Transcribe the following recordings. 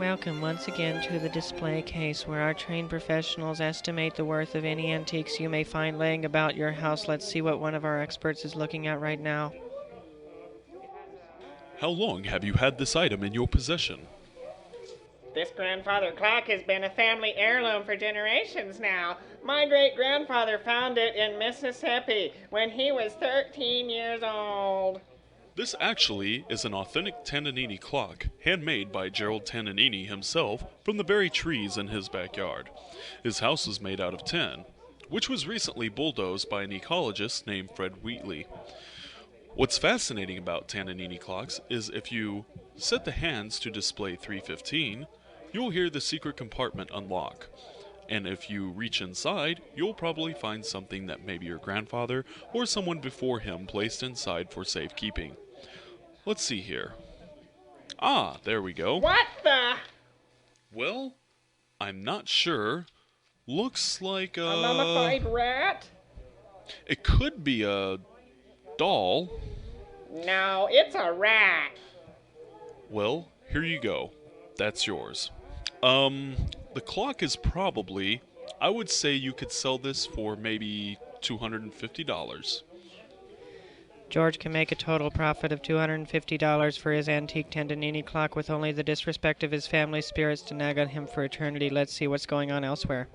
Welcome once again to the display case where our trained professionals estimate the worth of any antiques you may find laying about your house. Let's see what one of our experts is looking at right now. How long have you had this item in your possession? This grandfather clock has been a family heirloom for generations now. My great-grandfather found it in Mississippi when he was 13 years old. This actually is an authentic Tannanini clock, handmade by Gerald Tannanini himself from the very trees in his backyard. His house is made out of tin, which was recently bulldozed by an ecologist named Fred Wheatley. What's fascinating about Tannanini clocks is if you set the hands to display 315, you'll hear the secret compartment unlock. And if you reach inside, you'll probably find something that maybe your grandfather or someone before him placed inside for safekeeping. Let's see here. Ah, there we go. What the? Well, I'm not sure. Looks like A mummified rat? It could be a doll. No, it's a rat. Well, here you go. That's yours. The clock is probably, I would say you could sell this for maybe $250. George can make a total profit of $250 for his antique Tannanini clock with only the disrespect of his family spirits to nag on him for eternity. Let's see what's going on elsewhere.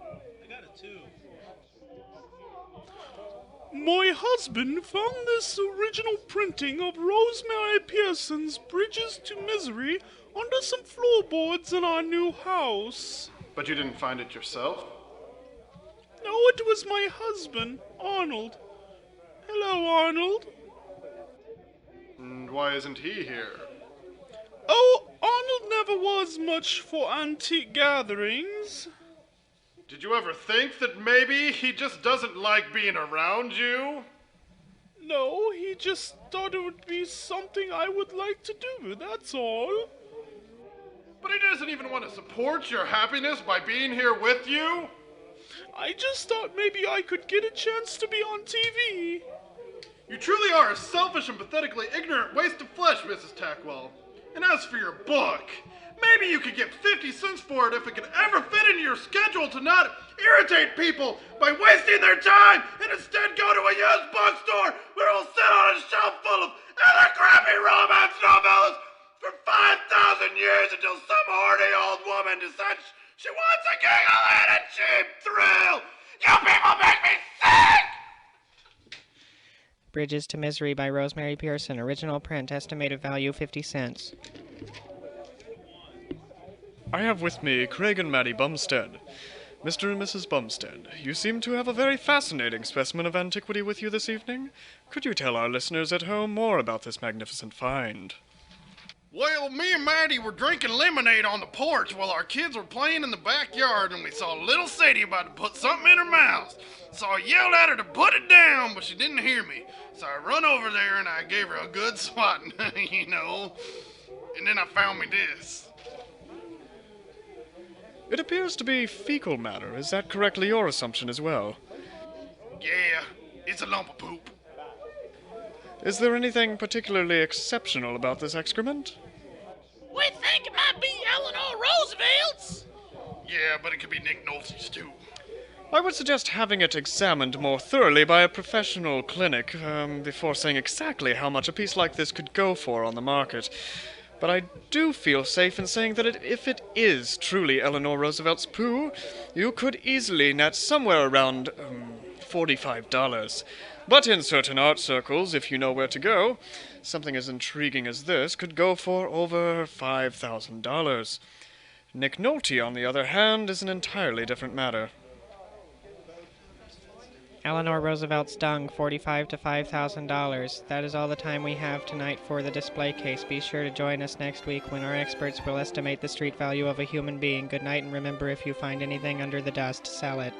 My husband found this original printing of Rosemary Pearson's Bridges to Misery under some floorboards in our new house. But you didn't find it yourself? No, it was my husband, Arnold. Hello, Arnold. And why isn't he here? Oh, Arnold never was much for antique gatherings. Did you ever think that maybe he just doesn't like being around you? No, he just thought it would be something I would like to do, that's all. But he doesn't even want to support your happiness by being here with you? I just thought maybe I could get a chance to be on TV. You truly are a selfish and pathetically ignorant waste of flesh, Mrs. Tackwell. And as for your book, maybe you could get 50 cents for it if it could ever fit into your schedule to not irritate people by wasting their time and instead go to a used bookstore where it will sit on a shelf full of other crappy romance novellas for 5,000 years until some horny old woman decides she wants a giggle and a cheap thrill. You people make me sick! Bridges to Misery by Rosemary Pearson. Original print. Estimated value 50 cents. I have with me Craig and Maddie Bumstead. Mr. and Mrs. Bumstead, you seem to have a very fascinating specimen of antiquity with you this evening. Could you tell our listeners at home more about this magnificent find? Well, me and Maddie were drinking lemonade on the porch while our kids were playing in the backyard, and we saw little Sadie about to put something in her mouth. So I yelled at her to put it down, but she didn't hear me. So I run over there and I gave her a good swatting, you know. And then I found me this. It appears to be fecal matter. Is that correctly your assumption as well? Yeah, it's a lump of poop. Is there anything particularly exceptional about this excrement? We think it might be Eleanor Roosevelt's. Yeah, but it could be Nick Nolte's too. I would suggest having it examined more thoroughly by a professional clinic before saying exactly how much a piece like this could go for on the market. But I do feel safe in saying that if it is truly Eleanor Roosevelt's poo, you could easily net somewhere around $45. But in certain art circles, if you know where to go, something as intriguing as this could go for over $5,000. Nick Nolte, on the other hand, is an entirely different matter. Eleanor Roosevelt's dung, $45,000 to $5,000. That is all the time we have tonight for the display case. Be sure to join us next week when our experts will estimate the street value of a human being. Good night, and remember, if you find anything under the dust, sell it.